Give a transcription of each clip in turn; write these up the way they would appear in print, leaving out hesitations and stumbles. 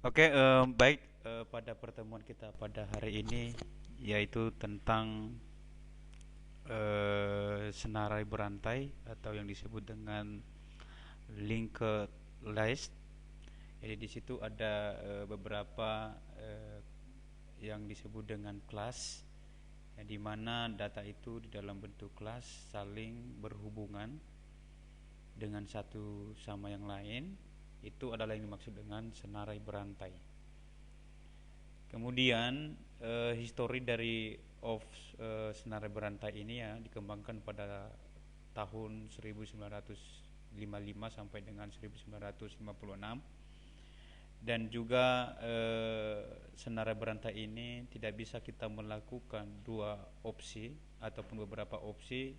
Oke, baik, pada pertemuan kita pada hari ini yaitu tentang senarai berantai atau yang disebut dengan linked list. Jadi di situ ada beberapa yang disebut dengan kelas, ya, di mana data itu di dalam bentuk kelas saling berhubungan dengan satu sama yang lain. Itu adalah yang dimaksud dengan senarai berantai. Kemudian histori dari senarai berantai ini ya dikembangkan pada tahun 1955 sampai dengan 1956, dan juga senarai berantai ini tidak bisa kita melakukan dua opsi ataupun beberapa opsi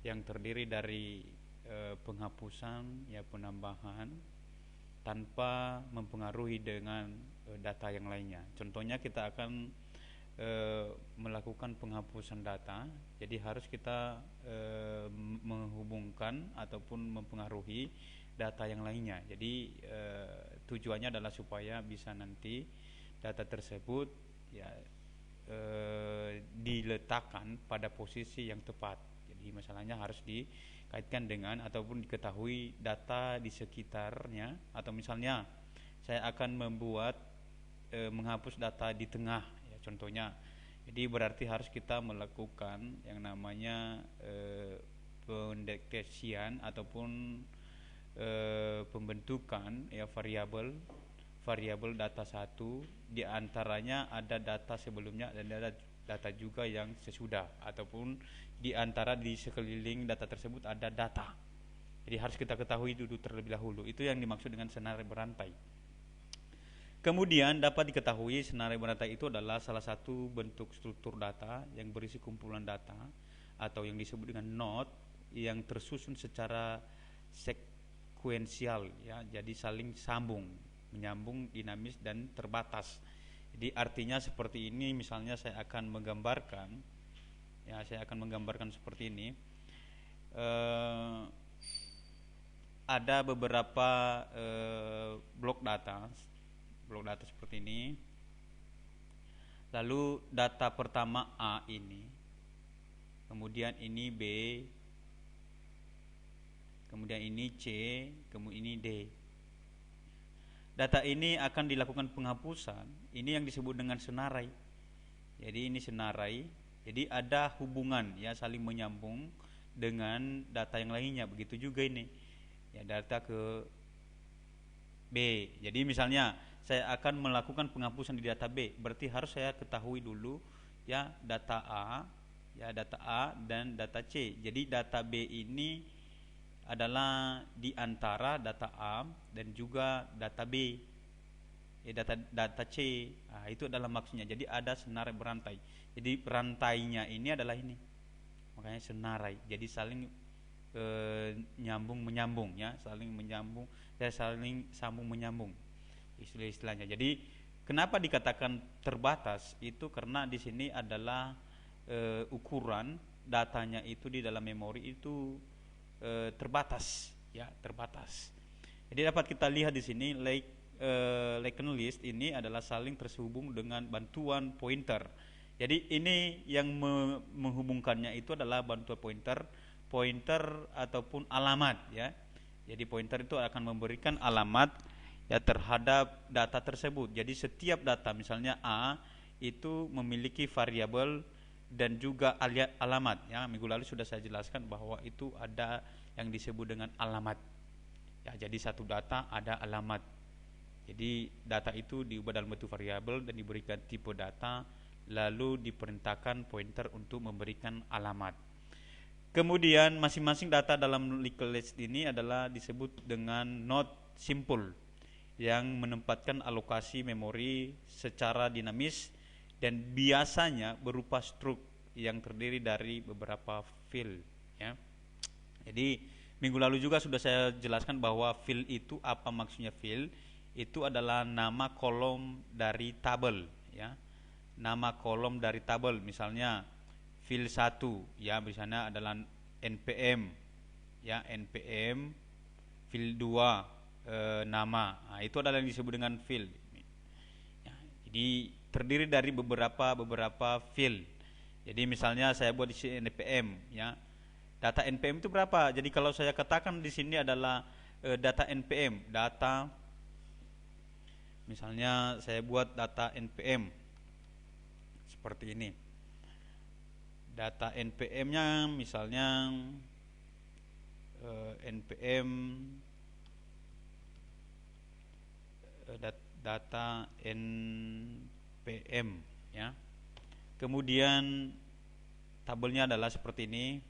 yang terdiri dari penghapusan ya penambahan tanpa mempengaruhi dengan data yang lainnya. Contohnya kita akan melakukan penghapusan data, jadi harus kita menghubungkan ataupun mempengaruhi data yang lainnya. Jadi tujuannya adalah supaya bisa nanti data tersebut ya diletakkan pada posisi yang tepat. Jadi masalahnya harus dikaitkan dengan ataupun diketahui data di sekitarnya, atau misalnya saya akan membuat menghapus data di tengah ya contohnya. Jadi berarti harus kita melakukan yang namanya pendeteksian ataupun pembentukan ya variabel data satu, di antaranya ada data sebelumnya dan ada data juga yang sesudah, ataupun di antara di sekeliling data tersebut ada data. Jadi harus kita ketahui dulu terlebih dahulu. Itu yang dimaksud dengan senarai berantai. Kemudian dapat diketahui senarai berantai itu adalah salah satu bentuk struktur data yang berisi kumpulan data atau yang disebut dengan node yang tersusun secara sekuensial ya, jadi saling sambung, menyambung, dinamis dan terbatas. Jadi artinya seperti ini, misalnya saya akan menggambarkan seperti ini. Ada beberapa blok data seperti ini. Lalu data pertama A ini, kemudian ini B, kemudian ini C, kemudian ini D. Data ini akan dilakukan penghapusan. Ini yang disebut dengan senarai. Jadi ini senarai. Jadi ada hubungan ya, saling menyambung dengan data yang lainnya. Begitu juga ini. Ya, data ke B. Jadi misalnya saya akan melakukan penghapusan di data B, berarti harus saya ketahui dulu ya data A dan data C. Jadi data B ini adalah di antara data A dan juga data B, data C. Nah, itu adalah maksudnya. Jadi ada senarai berantai. Jadi rantainya ini adalah ini, makanya senarai. Jadi saling nyambung menyambung ya, saling menyambung dan saling sambung menyambung istilahnya. Jadi kenapa dikatakan terbatas itu karena di sini adalah ukuran datanya itu di dalam memori itu terbatas ya, terbatas. Jadi dapat kita lihat di sini linked list ini adalah saling terhubung dengan bantuan pointer. Jadi ini yang menghubungkannya itu adalah bantuan pointer ataupun alamat ya. Jadi pointer itu akan memberikan alamat ya terhadap data tersebut. Jadi setiap data misalnya A itu memiliki variabel dan juga alamat ya. Minggu lalu sudah saya jelaskan bahwa itu ada yang disebut dengan alamat ya. Jadi satu data ada alamat. Jadi data itu diubah dalam bentuk variabel dan diberikan tipe data, lalu diperintahkan pointer untuk memberikan alamat. Kemudian masing-masing data dalam linked list ini adalah disebut dengan node simpul yang menempatkan alokasi memori secara dinamis dan biasanya berupa struk yang terdiri dari beberapa field ya. Jadi minggu lalu juga sudah saya jelaskan bahwa field itu apa maksudnya. Field itu adalah nama kolom dari tabel ya. Nama kolom dari tabel, misalnya field 1 ya, misalnya adalah npm ya, npm field 2 nama. Nah, itu adalah yang disebut dengan field. Jadi terdiri dari beberapa field. Jadi misalnya saya buat di sini NPM, ya. Data NPM itu berapa? Jadi kalau saya katakan di sini adalah data NPM, data, misalnya saya buat data NPM seperti ini. Data NPM-nya misalnya NPM data NPM, ya. Kemudian tabelnya adalah seperti ini.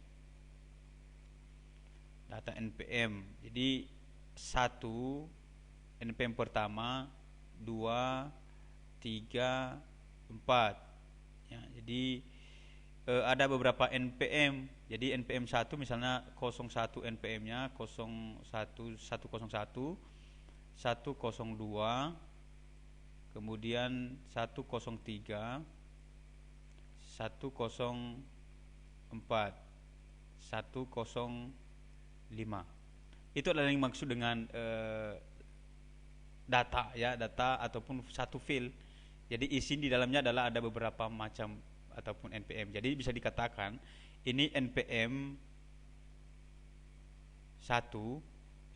Data NPM. Jadi 1 NPM pertama, 2, 3, 4. Ya, jadi ada beberapa NPM. Jadi NPM 1 misalnya 01 NPM-nya 01 101, 102, kemudian 103, 104, 105. Itu adalah yang maksud dengan data, ya, data ataupun satu file. Jadi isi di dalamnya adalah ada beberapa macam ataupun NPM. Jadi bisa dikatakan ini NPM 1,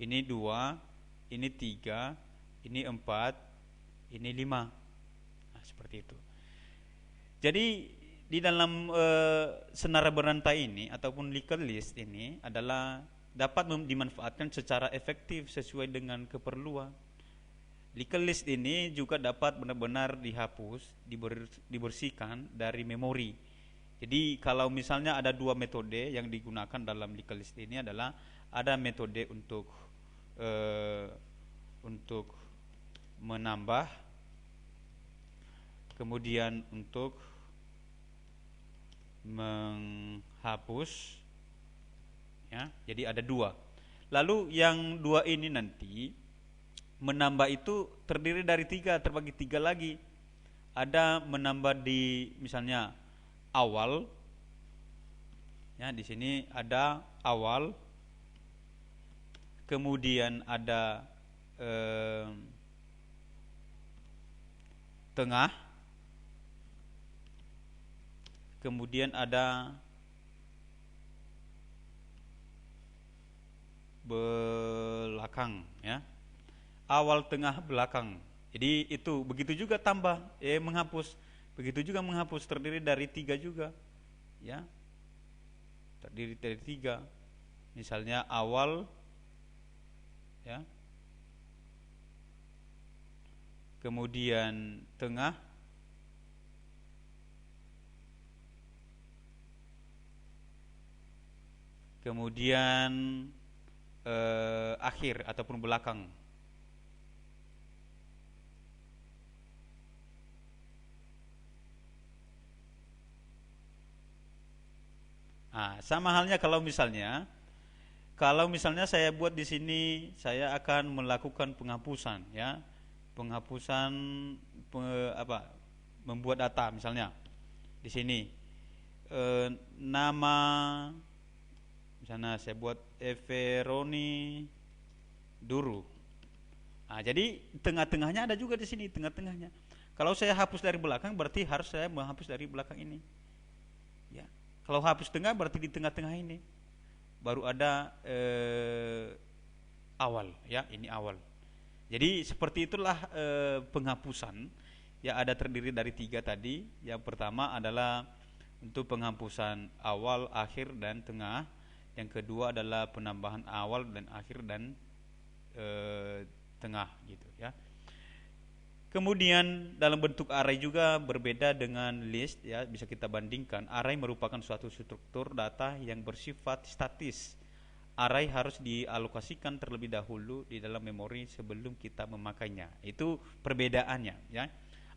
ini 2, ini 3, ini 4, ini 5. Nah, seperti itu. Jadi di dalam senar berantai ini ataupun linked list ini adalah dapat dimanfaatkan secara efektif sesuai dengan keperluan. Linked list ini juga dapat benar-benar dihapus, dibersihkan dari memori. Jadi kalau misalnya ada dua metode yang digunakan dalam linked list ini adalah ada metode untuk menambah, kemudian untuk menghapus, ya. Jadi ada dua. Lalu yang dua ini nanti menambah itu terdiri dari 3, terbagi 3 lagi. Ada menambah di misalnya awal, ya, di sini ada awal, kemudian ada tengah, kemudian ada belakang, ya. Awal, tengah, belakang. Jadi itu begitu juga tambah, menghapus. Begitu juga menghapus terdiri dari 3 juga, ya. Terdiri dari 3. Misalnya awal, ya. Kemudian tengah, kemudian akhir ataupun belakang. Nah, sama halnya kalau misalnya saya buat di sini, saya akan melakukan penghapusan, ya. Penghapusan membuat data misalnya. Di sini nama misalnya saya buat Everoni Duru. Nah, jadi tengah-tengahnya ada juga di sini, tengah-tengahnya. Kalau saya hapus dari belakang berarti harus saya menghapus dari belakang ini. Ya. Kalau hapus tengah berarti di tengah-tengah ini. Baru ada awal, ya, ini awal. Jadi seperti itulah penghapusan. Ya, ada terdiri dari 3 tadi. Yang pertama adalah untuk penghapusan awal, akhir, dan tengah. Yang kedua adalah penambahan awal dan akhir dan tengah, gitu, ya. Kemudian dalam bentuk array juga berbeda dengan list, ya. Bisa kita bandingkan. Array merupakan suatu struktur data yang bersifat statis. Array harus dialokasikan terlebih dahulu di dalam memori sebelum kita memakainya. Itu perbedaannya, ya.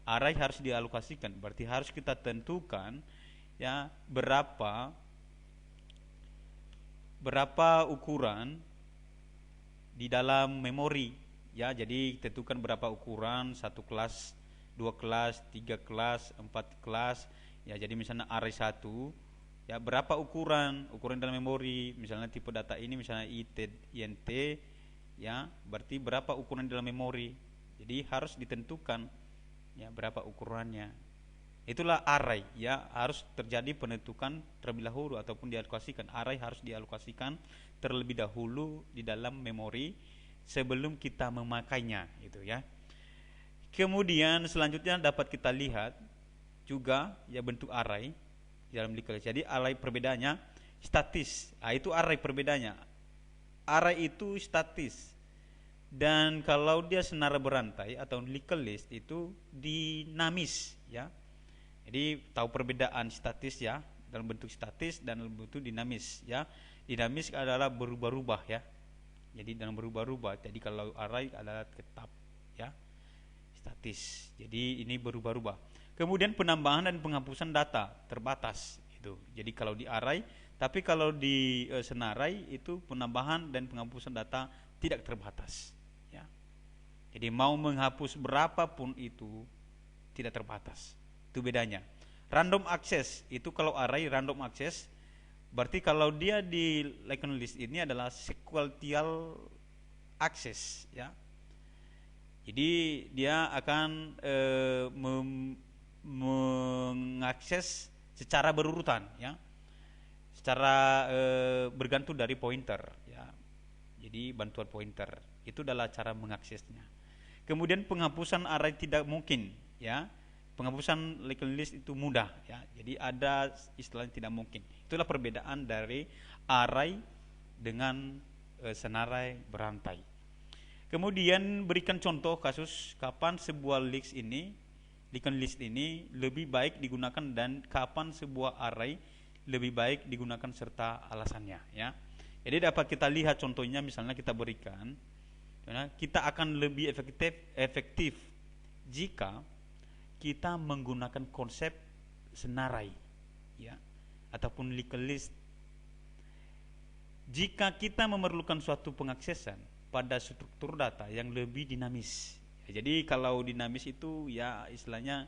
Array harus dialokasikan, berarti harus kita tentukan, ya, berapa ukuran di dalam memori, ya. Jadi tentukan berapa ukuran 1 kelas, 2 kelas, 3 kelas, 4 kelas, ya. Jadi misalnya array 1, ya, berapa ukuran dalam memori, misalnya tipe data ini misalnya int, ya, berarti berapa ukuran dalam memori. Jadi harus ditentukan, ya, berapa ukurannya. Itulah array, ya, harus terjadi penentukan terlebih dahulu ataupun dialokasikan. Array harus dialokasikan terlebih dahulu di dalam memori sebelum kita memakainya, gitu ya. Kemudian selanjutnya dapat kita lihat juga ya bentuk array dalam linked list. Jadi array perbedaannya statis. Itu array perbedaannya. Array itu statis. Dan kalau dia senar berantai atau linked list itu dinamis, ya. Jadi tahu perbedaan statis, ya, dalam bentuk statis dan dalam bentuk dinamis, ya. Dinamis adalah berubah-ubah, ya. Jadi dalam berubah-ubah. Jadi kalau array adalah tetap, ya. Statis. Jadi ini berubah-ubah. Kemudian penambahan dan penghapusan data terbatas itu. Jadi kalau di array, tapi kalau di senarai itu penambahan dan penghapusan data tidak terbatas, ya. Jadi mau menghapus berapapun itu tidak terbatas. Itu bedanya. Random access itu kalau array random access, berarti kalau dia di linked list ini adalah sequential access, ya. Jadi dia akan mengakses secara berurutan, ya, secara bergantung dari pointer, ya. Jadi bantuan pointer itu adalah cara mengaksesnya. Kemudian penghapusan array tidak mungkin, ya. Penghapusan linked list itu mudah, ya. Jadi ada istilahnya tidak mungkin. Itulah perbedaan dari array dengan senarai berantai. Kemudian berikan contoh kasus kapan sebuah linked list ini lebih baik digunakan dan kapan sebuah array lebih baik digunakan serta alasannya, ya. Jadi dapat kita lihat contohnya, misalnya kita berikan, ya, kita akan lebih efektif jika kita menggunakan konsep senarai, ya, ataupun linked list. Jika kita memerlukan suatu pengaksesan pada struktur data yang lebih dinamis. Jadi kalau dinamis itu ya istilahnya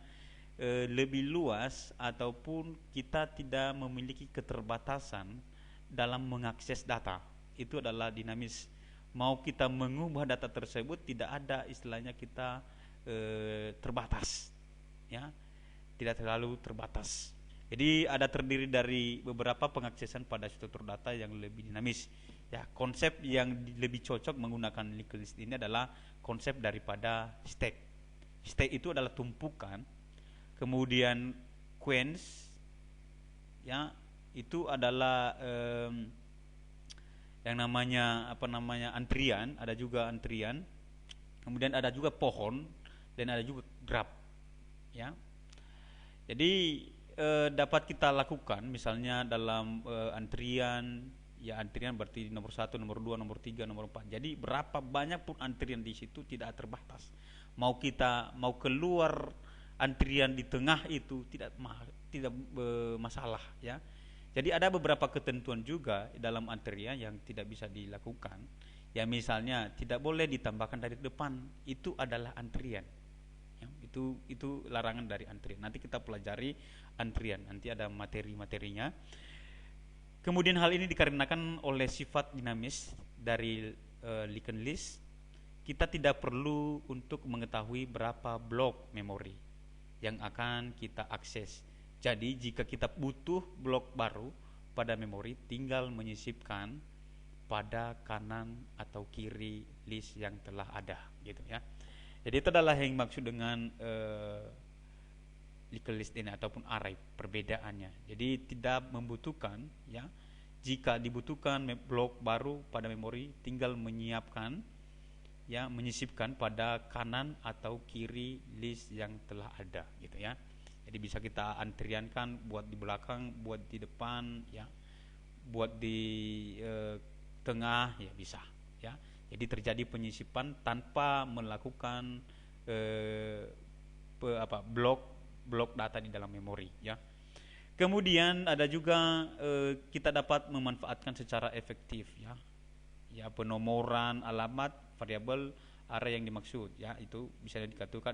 lebih luas ataupun kita tidak memiliki keterbatasan dalam mengakses data. Itu adalah dinamis. Mau kita mengubah data tersebut tidak ada istilahnya kita terbatas, ya. Tidak terlalu terbatas. Jadi ada terdiri dari beberapa pengaksesan pada struktur data yang lebih dinamis. Ya, konsep yang lebih cocok menggunakan linked list ini adalah konsep daripada stack. Stack itu adalah tumpukan, kemudian queens, ya, itu adalah yang namanya antrian, ada juga antrian. Kemudian ada juga pohon dan ada juga graph, ya. Jadi dapat kita lakukan misalnya dalam antrian. Ya, antrian berarti nomor 1, nomor 2, nomor 3, nomor 4. Jadi berapa banyak pun antrian di situ tidak terbatas. Mau keluar antrian di tengah itu tidak masalah, ya. Jadi ada beberapa ketentuan juga dalam antrian yang tidak bisa dilakukan. Ya, misalnya tidak boleh ditambahkan dari depan. Itu adalah antrian. Ya, itu larangan dari antrian. Nanti kita pelajari antrian. Nanti ada materi-materinya. Kemudian hal ini dikarenakan oleh sifat dinamis dari linked list, kita tidak perlu untuk mengetahui berapa blok memori yang akan kita akses. Jadi jika kita butuh blok baru pada memori, tinggal menyisipkan pada kanan atau kiri list yang telah ada, gitu, ya. Jadi itu adalah yang maksud dengan linked list ini ataupun array, perbedaannya. Jadi tidak membutuhkan, ya, jika dibutuhkan blok baru pada memori tinggal menyiapkan, ya, menyisipkan pada kanan atau kiri list yang telah ada, gitu, ya. Jadi bisa kita antriankan buat di belakang, buat di depan, ya, buat di tengah, ya, bisa, ya. Jadi terjadi penyisipan tanpa melakukan blok data di dalam memori, ya. Kemudian ada juga kita dapat memanfaatkan secara efektif, ya. Ya, penomoran alamat variabel array yang dimaksud, ya, itu bisa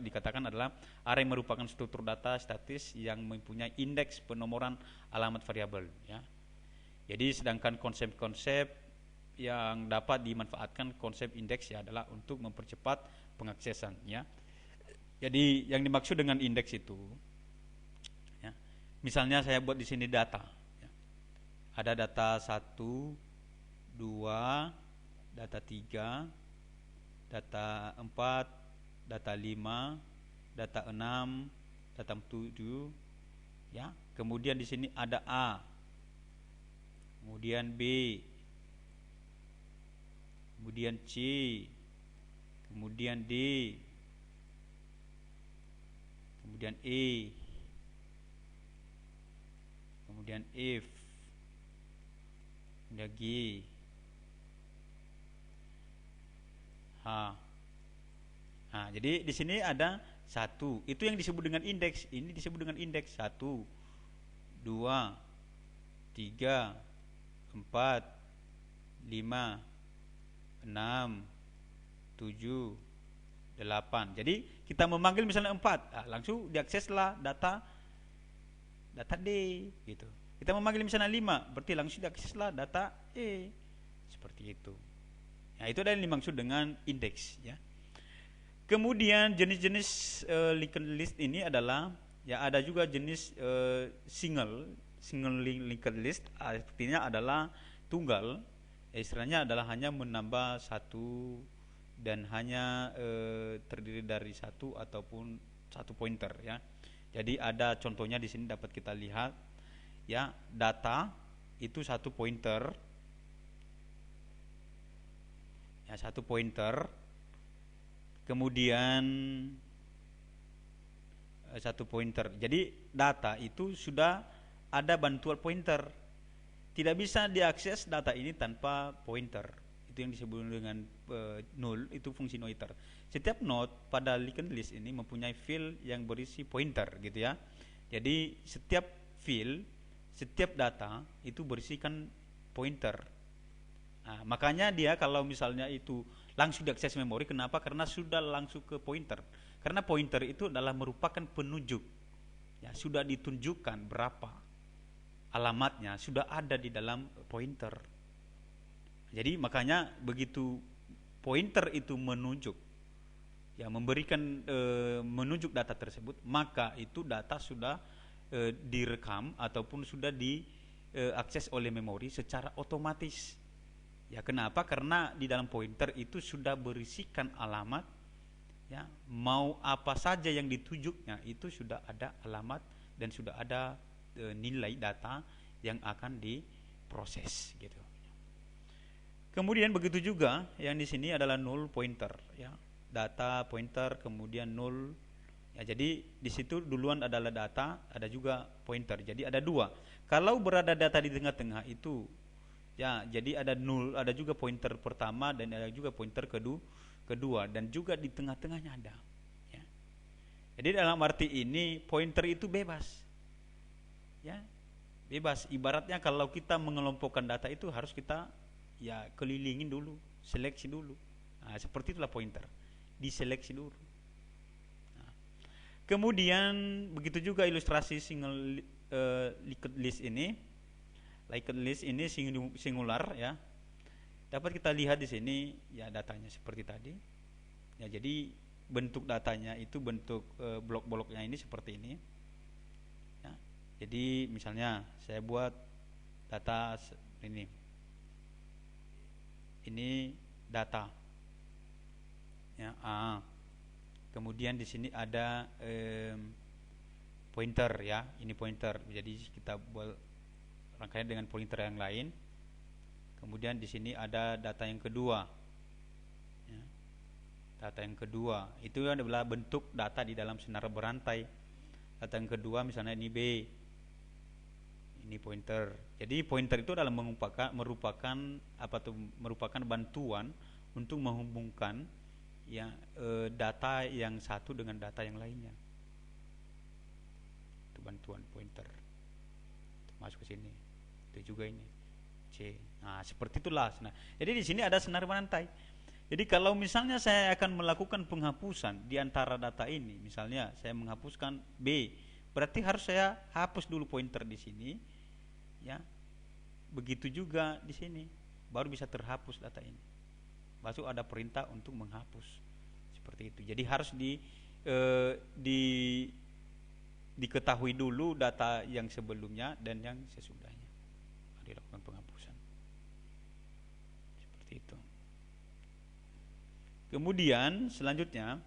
dikatakan adalah array merupakan struktur data statis yang mempunyai indeks penomoran alamat variabel, ya. Jadi sedangkan konsep-konsep yang dapat dimanfaatkan konsep indeks, ya, adalah untuk mempercepat pengaksesan, ya. Jadi yang dimaksud dengan indeks itu, ya, misalnya saya buat di sini data, ya. Ada data 1, 2, data 3, data 4, data 5, data 6, data 7, ya. Kemudian di sini ada A, kemudian B, kemudian C, kemudian D, kemudian E, kemudian F, kemudian G, H. Nah, jadi di sini ada 1. Itu yang disebut dengan indeks. Ini disebut dengan indeks 1, 2, 3, 4, 5, 6, 7, 8. Jadi kita memanggil misalnya 4, langsung diakseslah data D gitu. Kita memanggil misalnya 5, berarti langsung diakseslah data E. Seperti itu. Nah, itu adalah yang dimaksud dengan indeks, ya. Kemudian jenis-jenis linked list ini adalah, ya, ada juga jenis single linked list. Artinya adalah tunggal. Istilahnya adalah hanya menambah satu dan hanya terdiri dari satu ataupun satu pointer, ya. Jadi ada contohnya di sini dapat kita lihat, ya, data itu satu pointer, ya, satu pointer. Kemudian satu pointer. Jadi data itu sudah ada bantuan pointer. Tidak bisa diakses data ini tanpa pointer. Itu yang disebut dengan null, itu fungsi noiter. Setiap node pada linked list ini mempunyai field yang berisi pointer, gitu ya. Jadi setiap field, setiap data itu berisikan pointer. Nah, makanya dia kalau misalnya itu langsung diakses memori, kenapa? Karena sudah langsung ke pointer. Karena pointer itu adalah merupakan penunjuk, ya, sudah ditunjukkan berapa alamatnya, sudah ada di dalam pointer. Jadi makanya begitu pointer itu menunjuk, ya, memberikan menunjuk data tersebut, maka itu data sudah direkam ataupun sudah diakses oleh memori secara otomatis. Ya, kenapa? Karena di dalam pointer itu sudah berisikan alamat, ya, mau apa saja yang ditunjuknya itu sudah ada alamat dan sudah ada nilai data yang akan diproses, gitu. Kemudian begitu juga yang di sini adalah null pointer, ya, data pointer kemudian null, ya. Jadi di situ duluan adalah data, ada juga pointer. Jadi ada dua. Kalau berada data di tengah-tengah itu, ya, jadi ada null, ada juga pointer pertama dan ada juga pointer kedua dan juga di tengah-tengahnya ada, ya. Jadi dalam arti ini pointer itu bebas, ya, bebas. Ibaratnya kalau kita mengelompokkan data itu harus kita, ya, kelilingin dulu, seleksi dulu. Nah, seperti itulah pointer, diseleksi dulu. Nah, kemudian begitu juga ilustrasi single linked list ini. Linked list ini singular, ya. Dapat kita lihat di sini, ya, datanya seperti tadi. Ya, jadi bentuk datanya itu bentuk blok-bloknya ini seperti ini. Ya. Jadi misalnya saya buat data ini. Ini data, ya, A. Kemudian di sini ada pointer, ya, ini pointer. Jadi kita buat rangkaian dengan pointer yang lain. Kemudian di sini ada data yang kedua, ya. Data yang kedua itu adalah bentuk data di dalam senar berantai. Data yang kedua misalnya ini B, ini pointer. Jadi pointer itu adalah merupakan bantuan untuk menghubungkan, ya, data yang satu dengan data yang lainnya. Itu bantuan pointer. Itu masuk ke sini. Itu juga ini C. Nah, seperti itulah. Nah, jadi di sini ada senar berantai. Jadi kalau misalnya saya akan melakukan penghapusan di antara data ini, misalnya saya menghapuskan B, berarti harus saya hapus dulu pointer di sini, ya. Begitu juga di sini, baru bisa terhapus data ini. Baru ada perintah untuk menghapus. Seperti itu. Jadi harus di diketahui dulu data yang sebelumnya dan yang sesudahnya, dilakukan penghapusan seperti itu. Kemudian selanjutnya,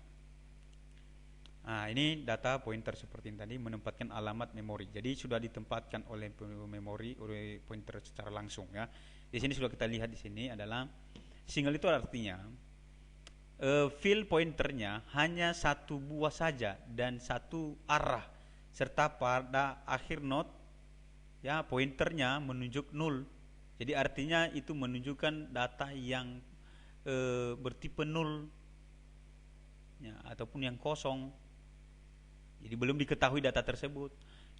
ini data pointer seperti yang tadi, menempatkan alamat memori. Jadi sudah ditempatkan oleh memori, oleh pointer secara langsung ya. Di sini sudah kita lihat, di sini adalah single, itu artinya field pointernya hanya satu buah saja dan satu arah, serta pada akhir node ya pointernya menunjuk 0. Jadi artinya itu menunjukkan data yang bertipe 0 ya, ataupun yang kosong. Jadi belum diketahui data tersebut.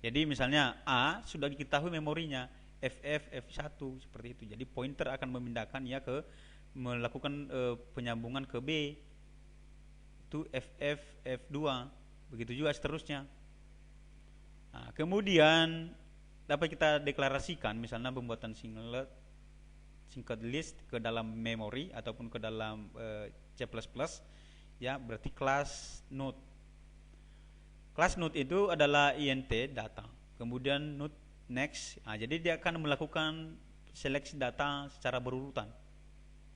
Jadi misalnya A sudah diketahui memorinya FF F1 seperti itu. Jadi pointer akan memindahkan ya ke melakukan penyambungan ke B, itu FF F2, begitu juga seterusnya. Kemudian dapat kita deklarasikan misalnya pembuatan singlet list ke dalam memori ataupun ke dalam C++ ya, berarti kelas node. Kelas node itu adalah int data, kemudian node next. Jadi dia akan melakukan seleksi data secara berurutan,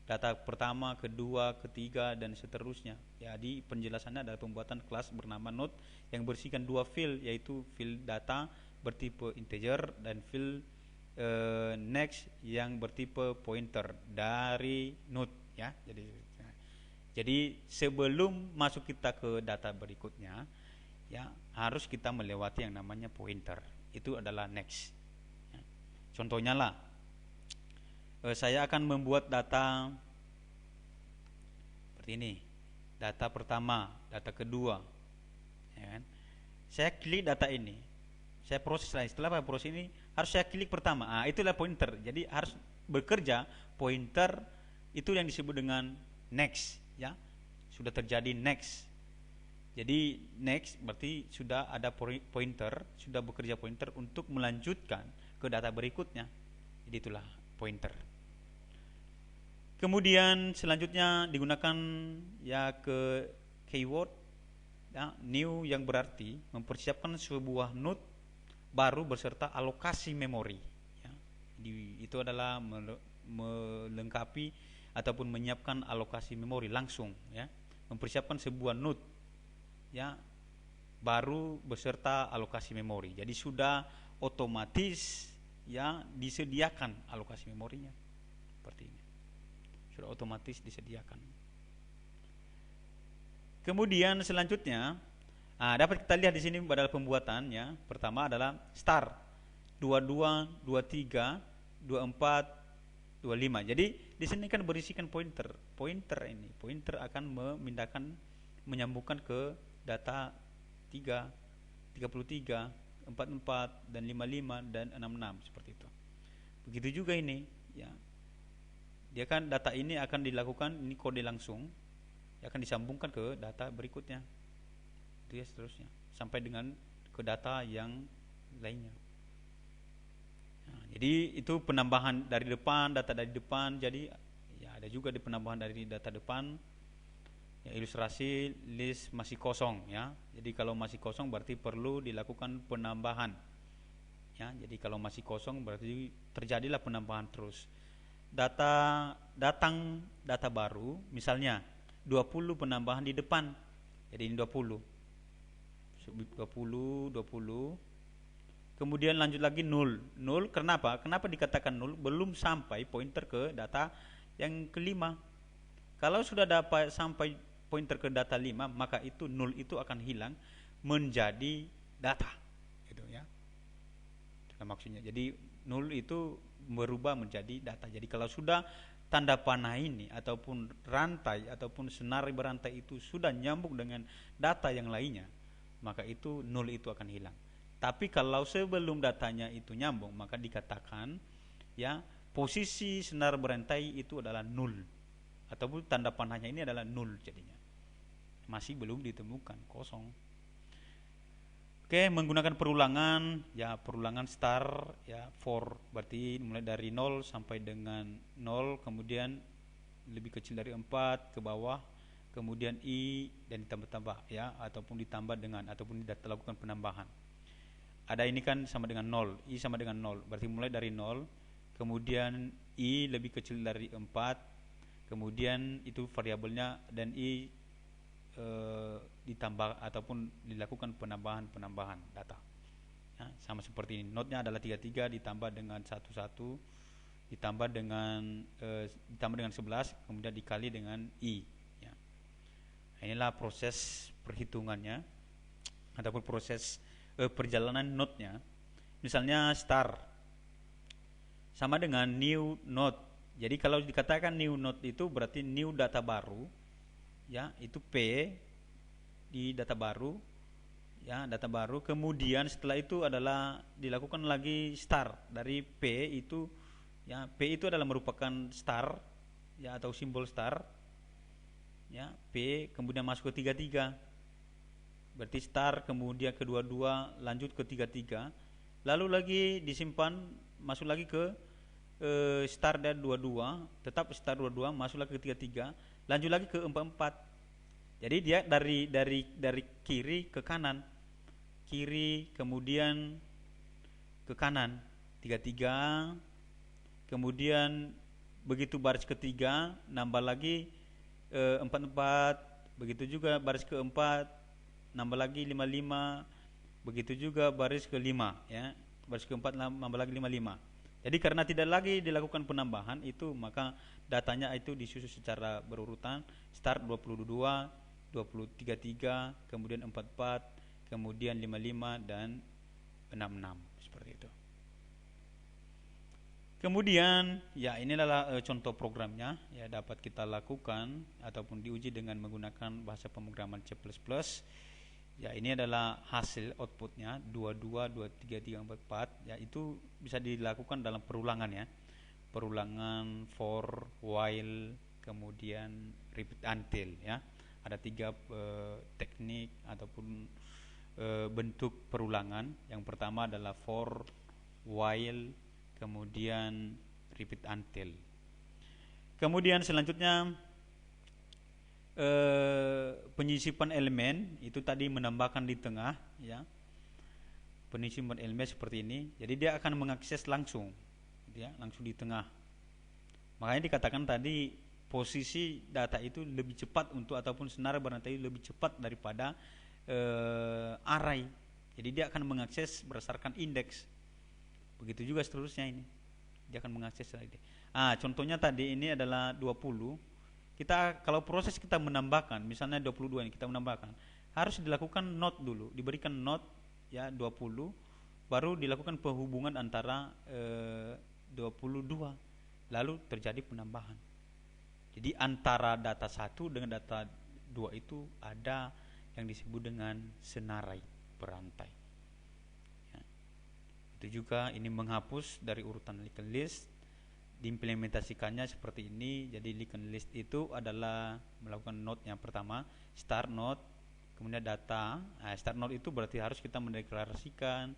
data pertama, kedua, ketiga, dan seterusnya. Jadi penjelasannya adalah pembuatan kelas bernama node yang bersihkan dua field, yaitu field data bertipe integer dan field next yang bertipe pointer dari node ya. Jadi sebelum masuk kita ke data berikutnya ya, harus kita melewati yang namanya pointer, itu adalah next ya. Contohnya lah, saya akan membuat data seperti ini, data pertama, data kedua ya kan? Saya klik data ini, saya proses lah. Setelah proses ini harus saya klik pertama, itulah pointer. Jadi harus bekerja pointer, itu yang disebut dengan next ya. Sudah terjadi next. Jadi next berarti sudah ada pointer, sudah bekerja pointer untuk melanjutkan ke data berikutnya. Jadi itulah pointer. Kemudian selanjutnya digunakan ya ke keyword ya, new, yang berarti mempersiapkan sebuah node baru beserta alokasi memori ya. Jadi itu adalah melengkapi ataupun menyiapkan alokasi memori langsung ya, mempersiapkan sebuah node ya baru beserta alokasi memori. Jadi sudah otomatis ya disediakan alokasi memorinya seperti ini, sudah otomatis disediakan. Kemudian selanjutnya dapat kita lihat di sini pada pembuatan ya. Pertama adalah start 22, 23, 24, 25. Jadi di sini kan berisikan pointer. Pointer akan menyambungkan ke data 3, 33, 44 dan 55 dan 66 seperti itu. Begitu juga ini ya. Dia kan data ini akan dilakukan, ini kode langsung ya, akan disambungkan ke data berikutnya. Itu ya seterusnya sampai dengan ke data yang lainnya. Nah, jadi itu penambahan dari depan, data dari depan. Jadi ya ada juga di penambahan dari data depan. Ya, ilustrasi list masih kosong ya. Jadi kalau masih kosong berarti perlu dilakukan penambahan. Ya, jadi kalau masih kosong berarti terjadilah penambahan terus. Data baru misalnya 20 penambahan di depan. Jadi ini 20. Kemudian lanjut lagi 0. Kenapa? Kenapa dikatakan 0? Belum sampai pointer ke data yang kelima. Kalau sudah dapat sampai pointer ke data 5, maka itu 0 itu akan hilang menjadi data. Gitu ya. Itu maksudnya. Jadi 0 itu berubah menjadi data. Jadi kalau sudah tanda panah ini ataupun rantai ataupun senar berantai itu sudah nyambung dengan data yang lainnya, maka itu 0 itu akan hilang. Tapi kalau sebelum datanya itu nyambung, maka dikatakan ya posisi senar berantai itu adalah 0 ataupun tanda panahnya ini adalah 0 jadinya. Masih belum ditemukan, kosong. Oke, menggunakan perulangan ya, perulangan start ya for, berarti mulai dari 0 sampai dengan 0, kemudian lebih kecil dari 4 ke bawah kemudian I dan ditambah-tambah ya, ataupun ditambah dengan, ataupun dilakukan penambahan. Ada ini kan sama dengan 0, I sama dengan 0, berarti mulai dari 0, kemudian I lebih kecil dari 4, kemudian itu variabelnya, dan I ditambah ataupun dilakukan penambahan data ya, sama seperti ini. Notnya adalah 33 ditambah dengan 11 ditambah dengan 11, kemudian dikali dengan I ya. Inilah proses perhitungannya ataupun proses perjalanan node-nya. Misalnya star sama dengan new node. Jadi kalau dikatakan new node itu berarti new data baru ya, itu P di data baru ya, data baru. Kemudian setelah itu adalah dilakukan lagi star dari P itu ya, P itu adalah merupakan star ya, atau simbol star ya, P kemudian masuk ke 33, berarti star, kemudian ke 22, lanjut ke 33, lalu lagi disimpan, masuk lagi ke star dan 22, tetap star 22, masuk lagi ke 33, lanjut lagi ke 44. Jadi dia dari kiri ke kanan, kiri kemudian ke kanan 33, kemudian begitu baris ketiga nambah lagi 44, begitu juga baris keempat nambah lagi 55, begitu juga baris kelima ya, baris keempat nambah lagi 55. Jadi karena tidak lagi dilakukan penambahan itu, maka datanya itu disusun secara berurutan, start 22, 33, kemudian 44, kemudian 55 dan 66 seperti itu. Kemudian ya inilah contoh programnya ya, dapat kita lakukan ataupun diuji dengan menggunakan bahasa pemrograman C++. Ya ini adalah hasil outputnya 22, 23, 34 ya, itu bisa dilakukan dalam perulangan ya, perulangan for, while, kemudian repeat until ya. Ada 3 teknik ataupun bentuk perulangan. Yang pertama adalah for, while, kemudian repeat until. Kemudian selanjutnya penyisipan elemen itu tadi menambahkan di tengah ya, penyisipan elemen seperti ini. Jadi dia akan mengakses langsung ya, langsung di tengah. Makanya dikatakan tadi posisi data itu lebih cepat untuk, ataupun senar berantai lebih cepat daripada array. Jadi dia akan mengakses berdasarkan indeks. Begitu juga seterusnya ini, dia akan mengakses lagi. Contohnya tadi ini adalah 20. Kita kalau proses kita menambahkan, misalnya 22 ini kita menambahkan, harus dilakukan note dulu, diberikan note ya 20, baru dilakukan penghubungan antara 22, lalu terjadi penambahan. Jadi antara data 1 dengan data 2 itu ada yang disebut dengan senarai berantai ya. Itu juga ini menghapus dari urutan linked list, diimplementasikannya seperti ini. Jadi linked list itu adalah melakukan node yang pertama, start node, kemudian data. Start node itu berarti harus kita mendeklarasikan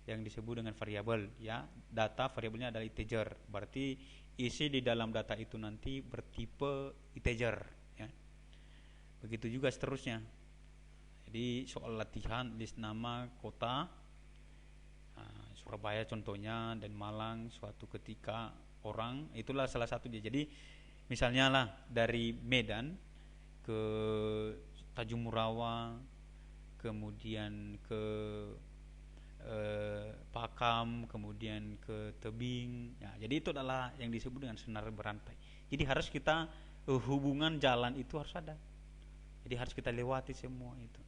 yang disebut dengan variabel ya. Data variabelnya adalah integer, berarti isi di dalam data itu nanti bertipe integer ya. Begitu juga seterusnya. Jadi soal latihan list nama kota, Surabaya contohnya, dan Malang suatu ketika orang, itulah salah satunya. Jadi misalnya lah dari Medan ke Tanjung Murawa, kemudian ke Pakam, kemudian ke Tebing ya. Jadi itu adalah yang disebut dengan senar berantai. Jadi harus kita hubungan jalan itu harus ada, jadi harus kita lewati semua itu.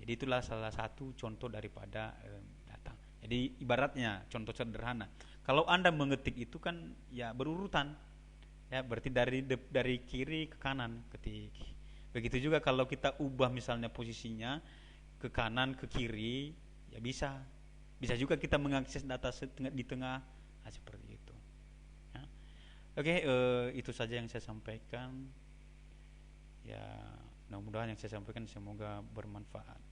Jadi itulah salah satu contoh daripada data. Jadi ibaratnya contoh sederhana, kalau Anda mengetik itu kan ya berurutan ya, berarti dari kiri ke kanan ketik. Begitu juga kalau kita ubah misalnya posisinya ke kanan ke kiri ya, bisa juga kita mengakses data di tengah seperti itu ya. Oke, itu saja yang saya sampaikan ya, mudah-mudahan yang saya sampaikan semoga bermanfaat.